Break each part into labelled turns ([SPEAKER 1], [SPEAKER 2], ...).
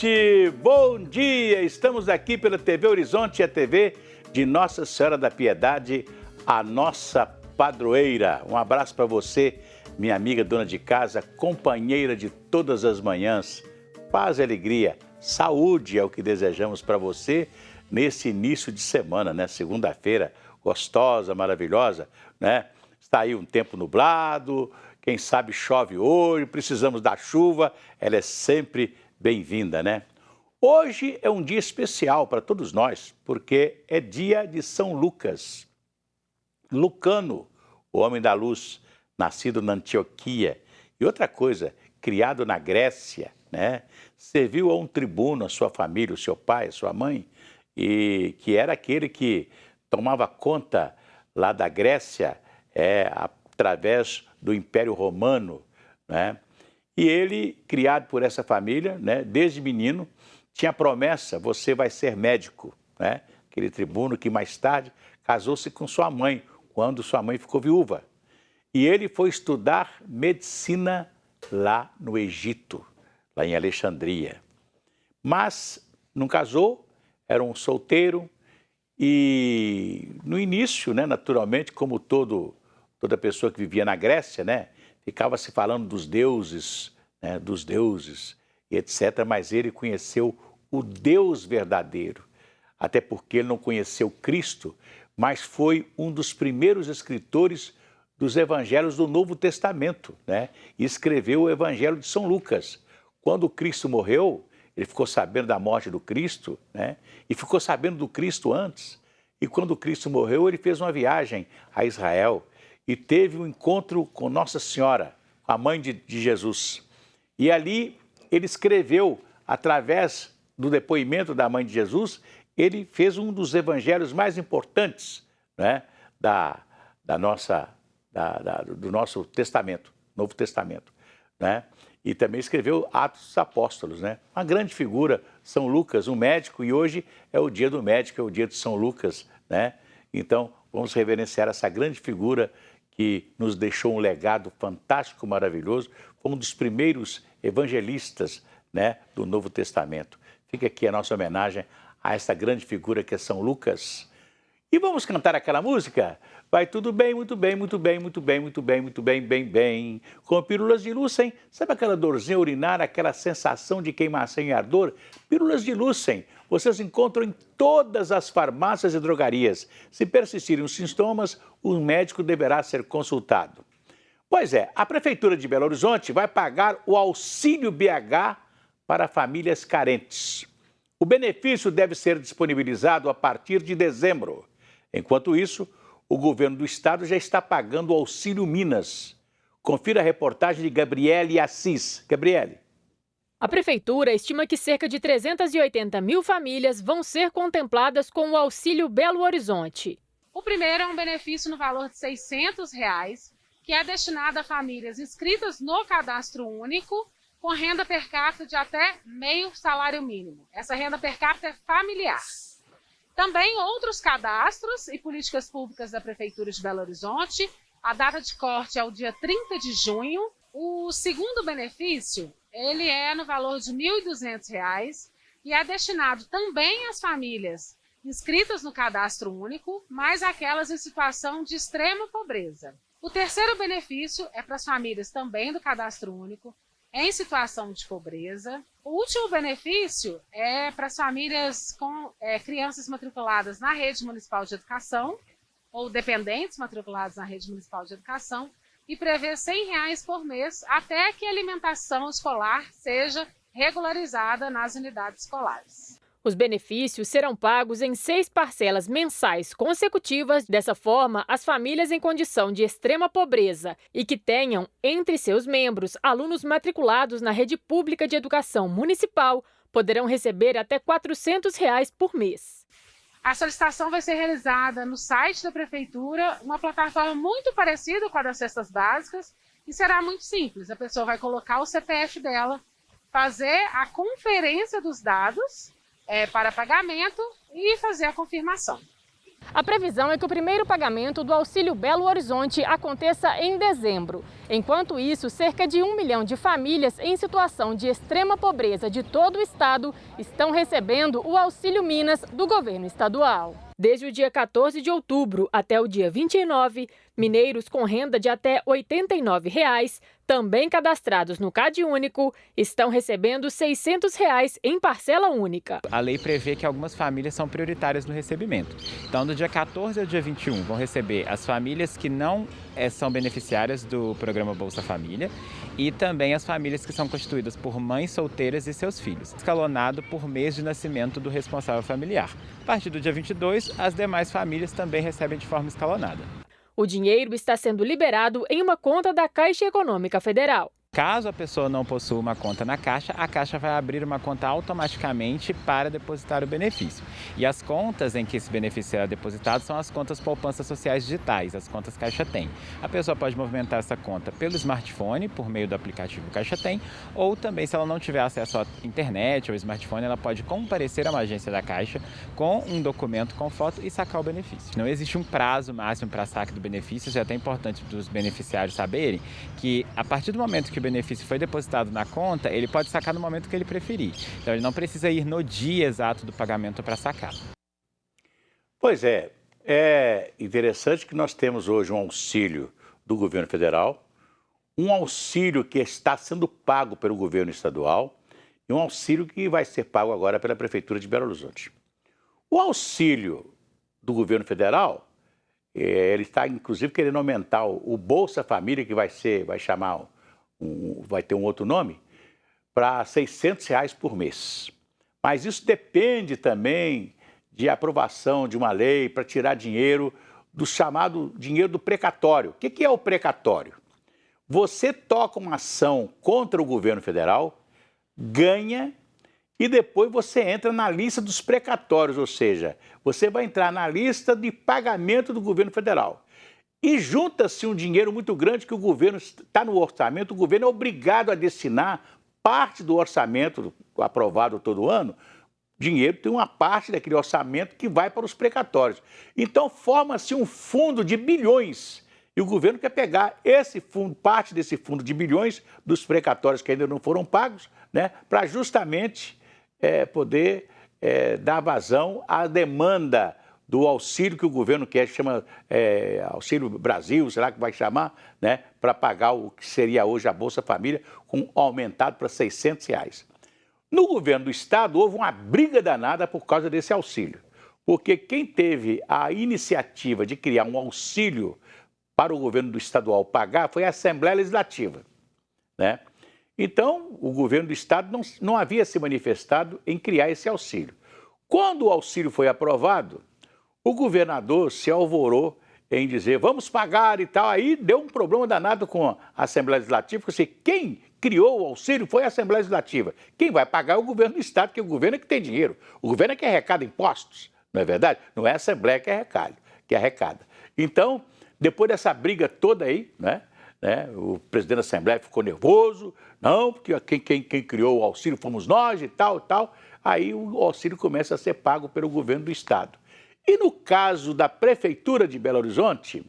[SPEAKER 1] gente! Bom dia! Estamos aqui pela TV Horizonte, a TV de Nossa Senhora da Piedade, a nossa padroeira. Um abraço para você, minha amiga dona de casa, companheira de todas as manhãs. Paz e alegria, saúde é o que desejamos para você nesse início de semana, né? Segunda-feira gostosa, maravilhosa, né? Está aí um tempo nublado, quem sabe chove hoje, precisamos da chuva, ela é sempre bem-vinda, né? Hoje é um dia especial para todos nós, porque é dia de São Lucas. Lucano, o homem da luz, nascido na Antioquia. E outra coisa, criado na Grécia, né? Serviu a um tribuno, a sua família, o seu pai, a sua mãe, e que era aquele que tomava conta lá da Grécia, através do Império Romano, né? E ele, criado por essa família, né, desde menino, tinha a promessa, você vai ser médico, né? Aquele tribuno que mais tarde casou-se com sua mãe, quando sua mãe ficou viúva. E ele foi estudar medicina lá no Egito, lá em Alexandria. Mas não casou, era um solteiro e no início, né, naturalmente, como toda pessoa que vivia na Grécia, né, ficava se falando dos deuses, né, e etc. Mas ele conheceu o Deus verdadeiro, até porque ele não conheceu Cristo, mas foi um dos primeiros escritores dos evangelhos do Novo Testamento, né? E escreveu o Evangelho de São Lucas. Quando Cristo morreu, ele ficou sabendo da morte do Cristo, né? E ficou sabendo do Cristo antes. E quando Cristo morreu, ele fez uma viagem a Israel e teve um encontro com Nossa Senhora, a mãe de Jesus. E ali ele escreveu, através do depoimento da mãe de Jesus, ele fez um dos evangelhos mais importantes, né, do nosso Testamento, Novo Testamento, né? E também escreveu Atos dos Apóstolos, né? Uma grande figura, São Lucas, um médico, e hoje é o dia do médico, é o dia de São Lucas, né? Então, vamos reverenciar essa grande figura que nos deixou um legado fantástico, maravilhoso, foi um dos primeiros evangelistas, né, do Novo Testamento. Fica aqui a nossa homenagem a essa grande figura que é São Lucas. E vamos cantar aquela música? Vai tudo bem, muito bem, muito bem, muito bem, muito bem, muito bem, bem, bem. Com pílulas de Lucem, sabe aquela dorzinha urinária, aquela sensação de queimação e ardor? Pílulas de Lucem, vocês encontram em todas as farmácias e drogarias. Se persistirem os sintomas, o médico deverá ser consultado. Pois é, a Prefeitura de Belo Horizonte vai pagar o Auxílio BH para famílias carentes. O benefício deve ser disponibilizado a partir de dezembro. Enquanto isso, o governo do estado já está pagando o Auxílio Minas. Confira a reportagem de Gabriele Assis. Gabriele.
[SPEAKER 2] A Prefeitura estima que cerca de 380 mil famílias vão ser contempladas com o Auxílio Belo Horizonte.
[SPEAKER 3] O primeiro é um benefício no valor de R$ 600, que é destinado a famílias inscritas no Cadastro Único, com renda per capita de até meio salário mínimo. Essa renda per capita é familiar. Também outros cadastros e políticas públicas da Prefeitura de Belo Horizonte. A data de corte é o dia 30 de junho. O segundo benefício, ele é no valor de R$ 1.200 e é destinado também às famílias inscritas no Cadastro Único, mas aquelas em situação de extrema pobreza. O terceiro benefício é para as famílias também do Cadastro Único, em situação de pobreza. O último benefício é para as famílias com crianças matriculadas na rede municipal de educação ou dependentes matriculados na rede municipal de educação e prevê R$ 100 por mês até que a alimentação escolar seja regularizada nas unidades escolares.
[SPEAKER 2] Os benefícios serão pagos em 6 parcelas mensais consecutivas. Dessa forma, as famílias em condição de extrema pobreza e que tenham entre seus membros alunos matriculados na rede pública de educação municipal poderão receber até R$ 400 por mês.
[SPEAKER 3] A solicitação vai ser realizada no site da Prefeitura, uma plataforma muito parecida com a das cestas básicas, e será muito simples. A pessoa vai colocar o CPF dela, fazer a conferência dos dados para pagamento e fazer a confirmação.
[SPEAKER 2] A previsão é que o primeiro pagamento do Auxílio Belo Horizonte aconteça em dezembro. Enquanto isso, cerca de 1 milhão de famílias em situação de extrema pobreza de todo o estado estão recebendo o Auxílio Minas do governo estadual. Desde o dia 14 de outubro até o dia 29, mineiros com renda de até R$ 89, também cadastrados no CadÚnico, estão recebendo R$ 600 em parcela única.
[SPEAKER 4] A lei prevê que algumas famílias são prioritárias no recebimento. Então, do dia 14 ao dia 21, vão receber as famílias que não são beneficiárias do programa Bolsa Família e também as famílias que são constituídas por mães solteiras e seus filhos, escalonado por mês de nascimento do responsável familiar. A partir do dia 22, as demais famílias também recebem de forma escalonada.
[SPEAKER 2] O dinheiro está sendo liberado em uma conta da Caixa Econômica Federal.
[SPEAKER 4] Caso a pessoa não possua uma conta na Caixa, a Caixa vai abrir uma conta automaticamente para depositar o benefício. E as contas em que esse benefício será depositado são as contas poupanças sociais digitais, as contas Caixa Tem. A pessoa pode movimentar essa conta pelo smartphone, por meio do aplicativo Caixa Tem, ou também, se ela não tiver acesso à internet ou smartphone, ela pode comparecer a uma agência da Caixa com um documento com foto e sacar o benefício. Não existe um prazo máximo para saque do benefício, isso é até importante para os beneficiários saberem que, a partir do momento que o benefício foi depositado na conta, ele pode sacar no momento que ele preferir. Então, ele não precisa ir no dia exato do pagamento para sacar.
[SPEAKER 1] Pois é interessante que nós temos hoje um auxílio do governo federal, um auxílio que está sendo pago pelo governo estadual e um auxílio que vai ser pago agora pela Prefeitura de Belo Horizonte. O auxílio do governo federal, ele está inclusive querendo aumentar o Bolsa Família, que vai ter um outro nome, para R$ 600 por mês. Mas isso depende também de aprovação de uma lei para tirar dinheiro do chamado dinheiro do precatório. O que é o precatório? Você toca uma ação contra o governo federal, ganha e depois você entra na lista dos precatórios, ou seja, você vai entrar na lista de pagamento do governo federal. E junta-se um dinheiro muito grande que o governo está no orçamento, o governo é obrigado a destinar parte do orçamento aprovado todo ano, dinheiro tem uma parte daquele orçamento que vai para os precatórios. Então forma-se um fundo de bilhões e o governo quer pegar esse fundo, parte desse fundo de bilhões dos precatórios que ainda não foram pagos, né, para justamente poder dar vazão à demanda do auxílio que o governo quer, chama Auxílio Brasil, será que vai chamar, né, para pagar o que seria hoje a Bolsa Família, aumentado para R$ 600. No governo do estado houve uma briga danada por causa desse auxílio, porque quem teve a iniciativa de criar um auxílio para o governo do estadual pagar foi a Assembleia Legislativa, né? Então, o governo do estado não havia se manifestado em criar esse auxílio. Quando o auxílio foi aprovado, o governador se alvorou em dizer, vamos pagar e tal. Aí deu um problema danado com a Assembleia Legislativa, porque quem criou o auxílio foi a Assembleia Legislativa. Quem vai pagar é o governo do estado, porque o governo é que tem dinheiro. O governo é que arrecada impostos, não é verdade? Não é a Assembleia que arrecada. Então, depois dessa briga toda aí, né, o presidente da Assembleia ficou nervoso, não, porque quem criou o auxílio fomos nós e tal. Aí o auxílio começa a ser pago pelo governo do estado. E no caso da Prefeitura de Belo Horizonte,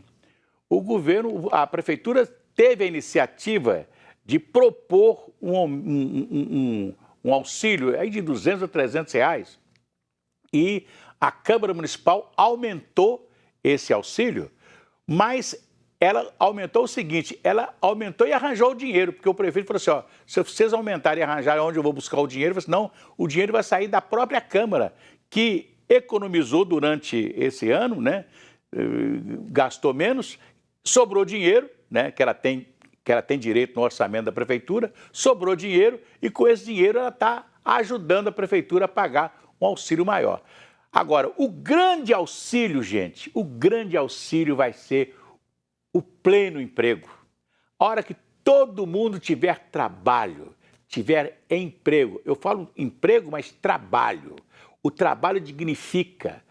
[SPEAKER 1] a Prefeitura teve a iniciativa de propor um auxílio aí de R$ 200 a R$ 300 e a Câmara Municipal aumentou esse auxílio, mas ela aumentou o seguinte, ela aumentou e arranjou o dinheiro, porque o prefeito falou assim, ó, se vocês aumentarem e arranjarem onde eu vou buscar o dinheiro, eu falei assim, não, o dinheiro vai sair da própria Câmara, que economizou durante esse ano, né, gastou menos, sobrou dinheiro, né, que ela tem direito no orçamento da prefeitura, sobrou dinheiro e com esse dinheiro ela está ajudando a prefeitura a pagar um auxílio maior. Agora, o grande auxílio, gente, o grande auxílio vai ser o pleno emprego. A hora que todo mundo tiver trabalho, tiver emprego, eu falo emprego, mas trabalho. O trabalho dignifica.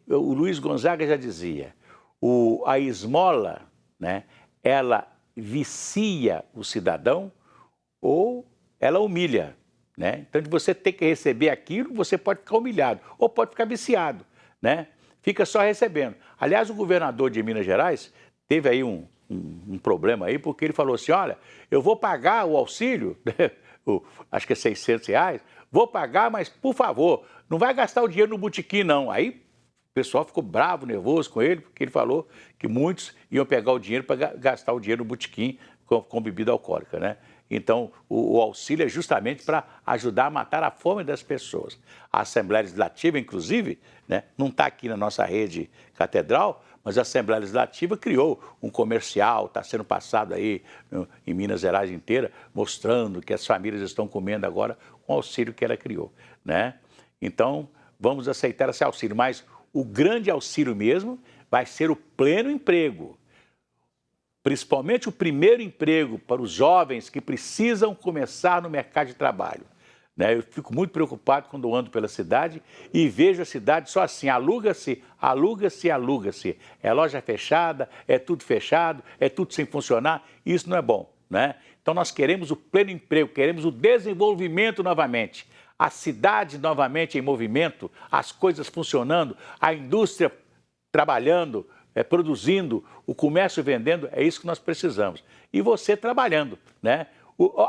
[SPEAKER 1] O Luiz Gonzaga já dizia, a esmola, né, ela vicia o cidadão ou ela humilha, né? Então, de você ter que receber aquilo, você pode ficar humilhado ou pode ficar viciado, né? fica só recebendo. Aliás, o governador de Minas Gerais teve aí um problema aí, porque ele falou assim, olha, eu vou pagar o auxílio, acho que é R$600, vou pagar, mas por favor, não vai gastar o dinheiro no botequim não. Aí o pessoal ficou bravo, nervoso com ele, porque ele falou que muitos iam pegar o dinheiro para gastar o dinheiro no botequim com bebida alcoólica, né? Então, o auxílio é justamente para ajudar a matar a fome das pessoas. A Assembleia Legislativa, inclusive, né, não está aqui na nossa rede catedral, mas a Assembleia Legislativa criou um comercial, está sendo passado aí em Minas Gerais inteira, mostrando que as famílias estão comendo agora com o auxílio que ela criou, né? Então, vamos aceitar esse auxílio, mas o grande auxílio mesmo vai ser o pleno emprego. Principalmente o primeiro emprego para os jovens que precisam começar no mercado de trabalho. Né? Eu fico muito preocupado quando ando pela cidade e vejo a cidade só assim, aluga-se, aluga-se, aluga-se. É loja fechada, é tudo fechado, é tudo sem funcionar, isso não é bom, né? Então nós queremos o pleno emprego, queremos o desenvolvimento novamente. A cidade novamente em movimento, as coisas funcionando, a indústria trabalhando, produzindo, o comércio vendendo, é isso que nós precisamos. E você trabalhando, né?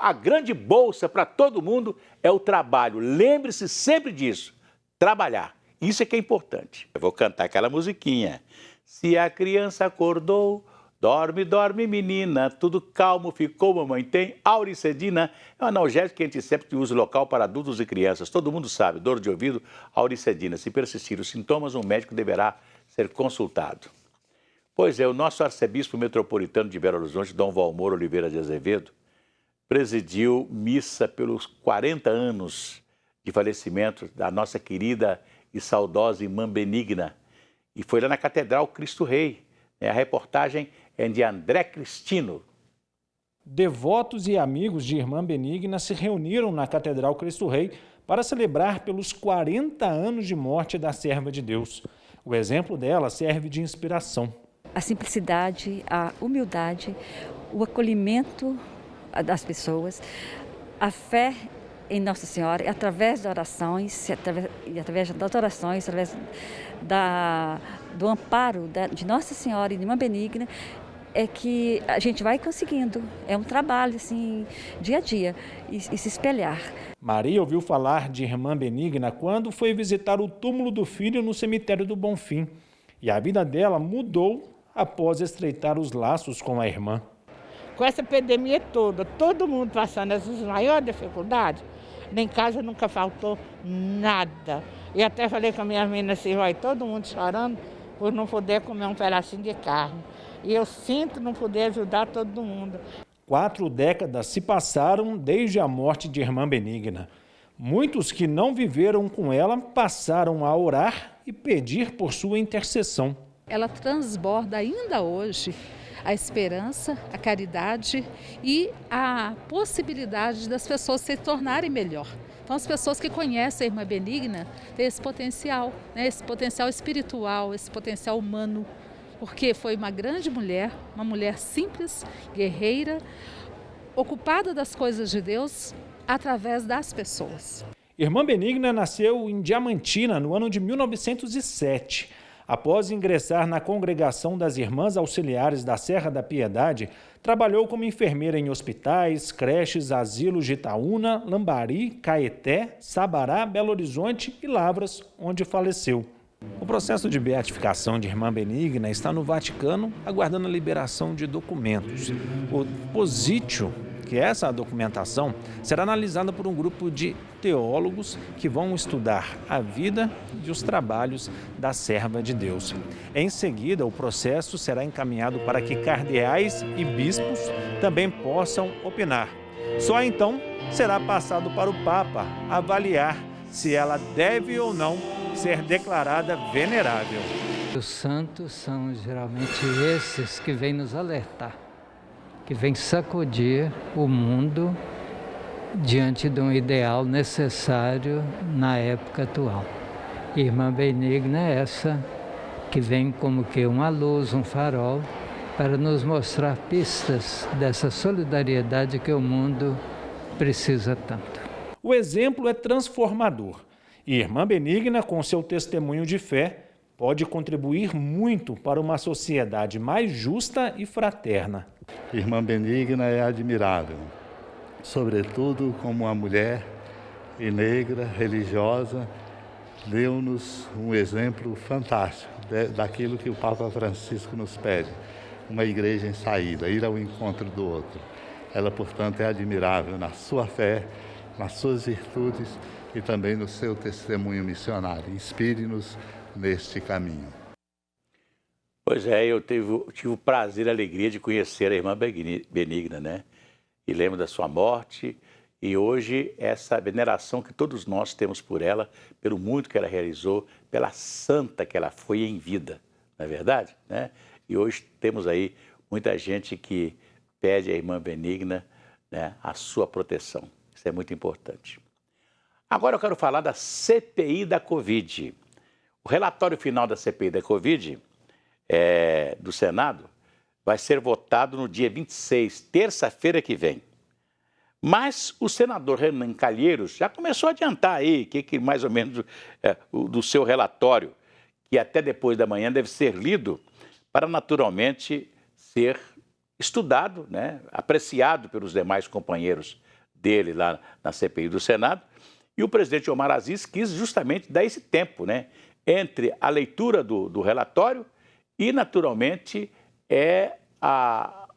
[SPEAKER 1] A grande bolsa para todo mundo é o trabalho. Lembre-se sempre disso, trabalhar. Isso é que é importante. Eu vou cantar aquela musiquinha. Se a criança acordou, dorme, dorme menina, tudo calmo ficou, mamãe tem auricedina. É um analgésico antisséptico de uso local para adultos e crianças. Todo mundo sabe, dor de ouvido, auricedina. Se persistir os sintomas, um médico deverá ser consultado. Pois é, o nosso arcebispo metropolitano de Belo Horizonte, Dom Valmor Oliveira de Azevedo, presidiu missa pelos 40 anos de falecimento da nossa querida e saudosa irmã Benigna. E foi lá na Catedral Cristo Rei. A reportagem é de André Cristino.
[SPEAKER 5] Devotos e amigos de irmã Benigna se reuniram na Catedral Cristo Rei para celebrar pelos 40 anos de morte da serva de Deus. O exemplo dela serve de inspiração.
[SPEAKER 6] A simplicidade, a humildade, o acolhimento das pessoas, a fé em Nossa Senhora, através das orações, através do amparo de Nossa Senhora e de Irmã Benigna, é que a gente vai conseguindo. É um trabalho, assim, dia a dia, e se espelhar.
[SPEAKER 5] Maria ouviu falar de Irmã Benigna quando foi visitar o túmulo do filho no cemitério do Bonfim. E a vida dela mudou após estreitar os laços com a irmã.
[SPEAKER 7] Com essa pandemia toda, todo mundo passando essas maiores dificuldades, nem em casa nunca faltou nada. E até falei com a minha menina assim, vai todo mundo chorando por não poder comer um pedacinho de carne. E eu sinto não poder ajudar todo mundo.
[SPEAKER 5] 4 décadas se passaram desde a morte de Irmã Benigna. Muitos que não viveram com ela passaram a orar e pedir por sua intercessão.
[SPEAKER 8] Ela transborda ainda hoje a esperança, a caridade e a possibilidade das pessoas se tornarem melhor. Então, as pessoas que conhecem a Irmã Benigna têm esse potencial, né? Esse potencial espiritual, esse potencial humano, porque foi uma grande mulher, uma mulher simples, guerreira, ocupada das coisas de Deus através das pessoas.
[SPEAKER 5] Irmã Benigna nasceu em Diamantina no ano de 1907. Após ingressar na Congregação das Irmãs Auxiliares da Serra da Piedade, trabalhou como enfermeira em hospitais, creches, asilos de Itaúna, Lambari, Caeté, Sabará, Belo Horizonte e Lavras, onde faleceu. O processo de beatificação de Irmã Benigna está no Vaticano, aguardando a liberação de documentos. O positio, que é essa documentação, será analisada por um grupo de teólogos que vão estudar a vida e os trabalhos da serva de Deus. Em seguida, o processo será encaminhado para que cardeais e bispos também possam opinar. Só então será passado para o Papa avaliar se ela deve ou não ser declarada venerável.
[SPEAKER 9] Os santos são geralmente esses que vêm nos alertar, que vêm sacudir o mundo diante de um ideal necessário na época atual. Irmã Benigna é essa que vem como que uma luz, um farol, para nos mostrar pistas dessa solidariedade que o mundo precisa tanto.
[SPEAKER 5] O exemplo é transformador. E Irmã Benigna, com seu testemunho de fé, pode contribuir muito para uma sociedade mais justa e fraterna.
[SPEAKER 10] Irmã Benigna é admirável, sobretudo como uma mulher e negra, religiosa, deu-nos um exemplo fantástico daquilo que o Papa Francisco nos pede, uma igreja em saída, ir ao encontro do outro. Ela, portanto, é admirável na sua fé, nas suas virtudes e também no seu testemunho missionário. Inspire-nos neste caminho.
[SPEAKER 1] Pois é, eu tive o prazer e a alegria de conhecer a irmã Benigna, né? E lembro da sua morte e hoje essa veneração que todos nós temos por ela, pelo muito que ela realizou, pela santa que ela foi em vida, não é verdade? Né? E hoje temos aí muita gente que pede à irmã Benigna, né, a sua proteção. Isso é muito importante. Agora eu quero falar da CPI da Covid. O relatório final da CPI da Covid do Senado vai ser votado no dia 26, terça-feira que vem. Mas o senador Renan Calheiros já começou a adiantar aí, que mais ou menos do seu relatório, que até depois da manhã deve ser lido para naturalmente ser estudado, né, apreciado pelos demais companheiros dele lá na CPI do Senado. E o presidente Omar Aziz quis justamente dar esse tempo, né, entre a leitura do relatório e, naturalmente, a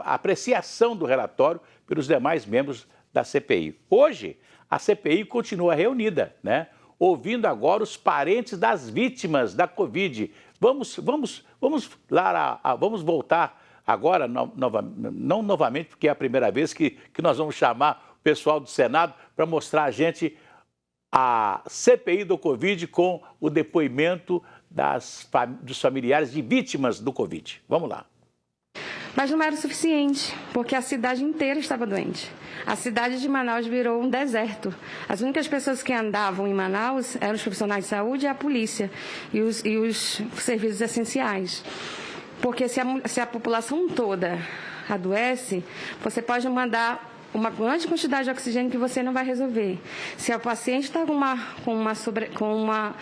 [SPEAKER 1] apreciação do relatório pelos demais membros da CPI. Hoje, a CPI continua reunida, né? Ouvindo agora os parentes das vítimas da Covid. Vamos voltar agora, não novamente, porque é a primeira vez que nós vamos chamar o pessoal do Senado para mostrar a gente a CPI do Covid com o depoimento dos familiares de vítimas do Covid. Vamos lá.
[SPEAKER 11] Mas não era o suficiente, porque a cidade inteira estava doente. A cidade de Manaus virou um deserto. As únicas pessoas que andavam em Manaus eram os profissionais de saúde e a polícia e os serviços essenciais. Porque se a população toda adoece, você pode mandar uma grande quantidade de oxigênio que você não vai resolver. Se o paciente está com uma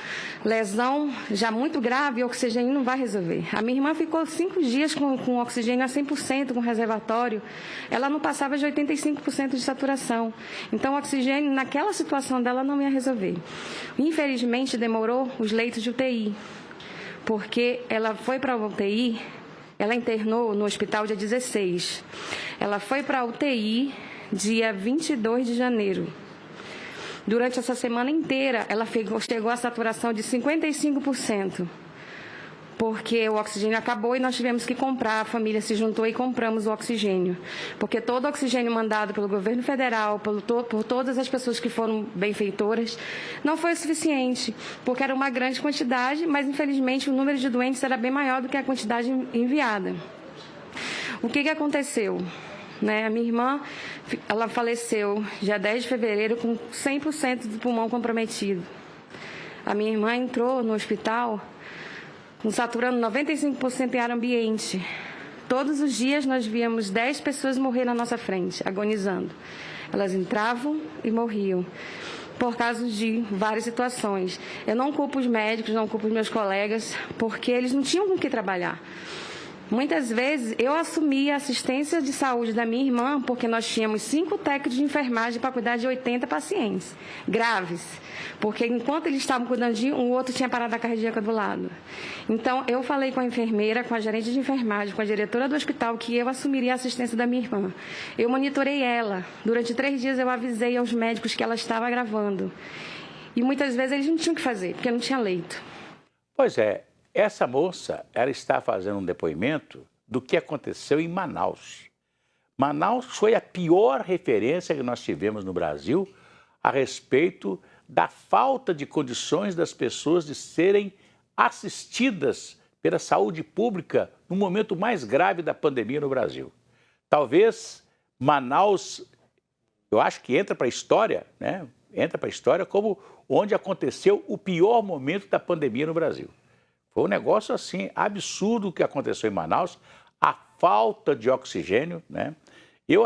[SPEAKER 11] lesão já muito grave, o oxigênio não vai resolver. A minha irmã ficou 5 dias com oxigênio a 100%, com reservatório. Ela não passava de 85% de saturação. Então, o oxigênio, naquela situação dela, não ia resolver. Infelizmente, demorou os leitos de UTI, porque ela foi para a UTI, ela internou no hospital dia 16. Ela foi para a UTI dia 22 de janeiro. Durante essa semana inteira, ela chegou a saturação de 55%, porque o oxigênio acabou e nós tivemos que comprar, a família se juntou e compramos o oxigênio, porque todo o oxigênio mandado pelo governo federal, por todas as pessoas que foram benfeitoras, não foi o suficiente, porque era uma grande quantidade, mas infelizmente o número de doentes era bem maior do que a quantidade enviada. O que aconteceu? A minha irmã, ela faleceu dia 10 de fevereiro com 100% do pulmão comprometido. A minha irmã entrou no hospital saturando 95% em ar ambiente. Todos os dias nós víamos 10 pessoas morrer na nossa frente, agonizando. Elas entravam e morriam por causa de várias situações. Eu não culpo os médicos, não culpo os meus colegas, porque eles não tinham com o que trabalhar. Muitas vezes eu assumi a assistência de saúde da minha irmã porque nós tínhamos 5 técnicos de enfermagem para cuidar de 80 pacientes graves, porque enquanto eles estavam cuidando de um, o outro tinha parada cardíaca do lado. Então eu falei com a enfermeira, com a gerente de enfermagem, com a diretora do hospital que eu assumiria a assistência da minha irmã. Eu monitorei ela. Durante 3 dias eu avisei aos médicos que ela estava agravando. E muitas vezes eles não tinham o que fazer, porque não tinha leito.
[SPEAKER 1] Pois é. Essa moça, ela está fazendo um depoimento do que aconteceu em Manaus. Manaus foi a pior referência que nós tivemos no Brasil a respeito da falta de condições das pessoas de serem assistidas pela saúde pública no momento mais grave da pandemia no Brasil. Talvez Manaus, eu acho que entra para a história, né? Entra para a história como onde aconteceu o pior momento da pandemia no Brasil. Foi um negócio assim, absurdo o que aconteceu em Manaus, a falta de oxigênio, né? Eu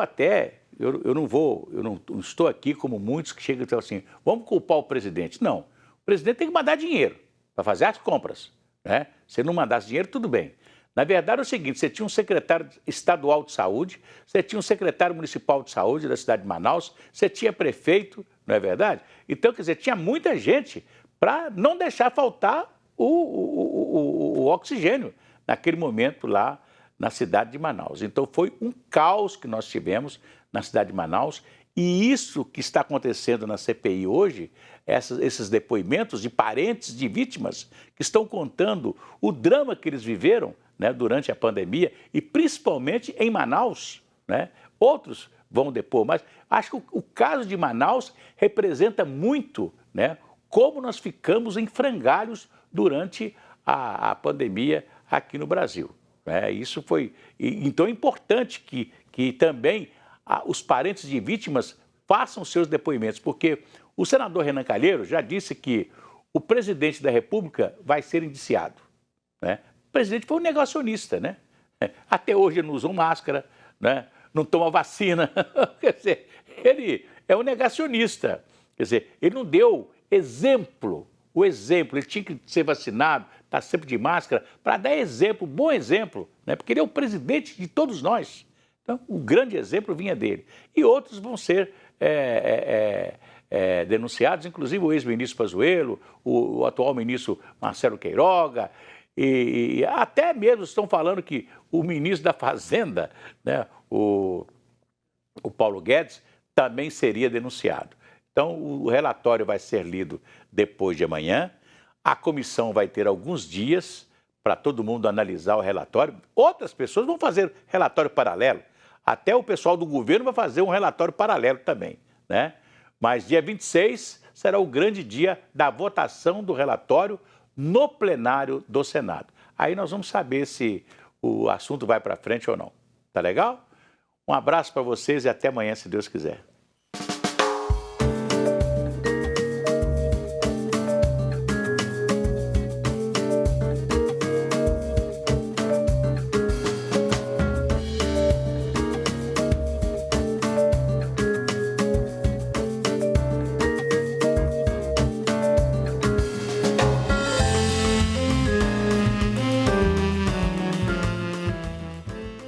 [SPEAKER 1] não estou aqui como muitos que chegam e falam assim, vamos culpar o presidente. Não, o presidente tem que mandar dinheiro para fazer as compras, né? Se não mandasse dinheiro, tudo bem. Na verdade é o seguinte, você tinha um secretário estadual de saúde, você tinha um secretário municipal de saúde da cidade de Manaus, você tinha prefeito, não é verdade? Então, quer dizer, tinha muita gente para não deixar faltar o oxigênio naquele momento lá na cidade de Manaus. Então foi um caos que nós tivemos na cidade de Manaus e isso que está acontecendo na CPI hoje, esses depoimentos de parentes de vítimas que estão contando o drama que eles viveram, né, durante a pandemia e principalmente em Manaus, né? Outros vão depor, mas acho que o caso de Manaus representa muito, né, como nós ficamos em frangalhos durante a pandemia aqui no Brasil. Isso foi... Então é importante que também os parentes de vítimas façam seus depoimentos, porque o senador Renan Calheiros já disse que o presidente da República vai ser indiciado, né? O presidente foi um negacionista, né? Até hoje ele não usou máscara, né? Não toma vacina. Quer dizer, ele é um negacionista. Quer dizer, ele não deu exemplo. O exemplo, ele tinha que ser vacinado, estar sempre de máscara, para dar exemplo, bom exemplo, né? Porque ele é o presidente de todos nós. Então, o grande exemplo vinha dele. E outros vão ser denunciados, inclusive o ex-ministro Pazuello, o atual ministro Marcelo Queiroga, e até mesmo estão falando que o ministro da Fazenda, né, o Paulo Guedes, também seria denunciado. Então, o relatório vai ser lido depois de amanhã. A comissão vai ter alguns dias para todo mundo analisar o relatório. Outras pessoas vão fazer relatório paralelo. Até o pessoal do governo vai fazer um relatório paralelo também, né? Mas dia 26 será o grande dia da votação do relatório no plenário do Senado. Aí nós vamos saber se o assunto vai para frente ou não. Tá legal? Um abraço para vocês e até amanhã, se Deus quiser.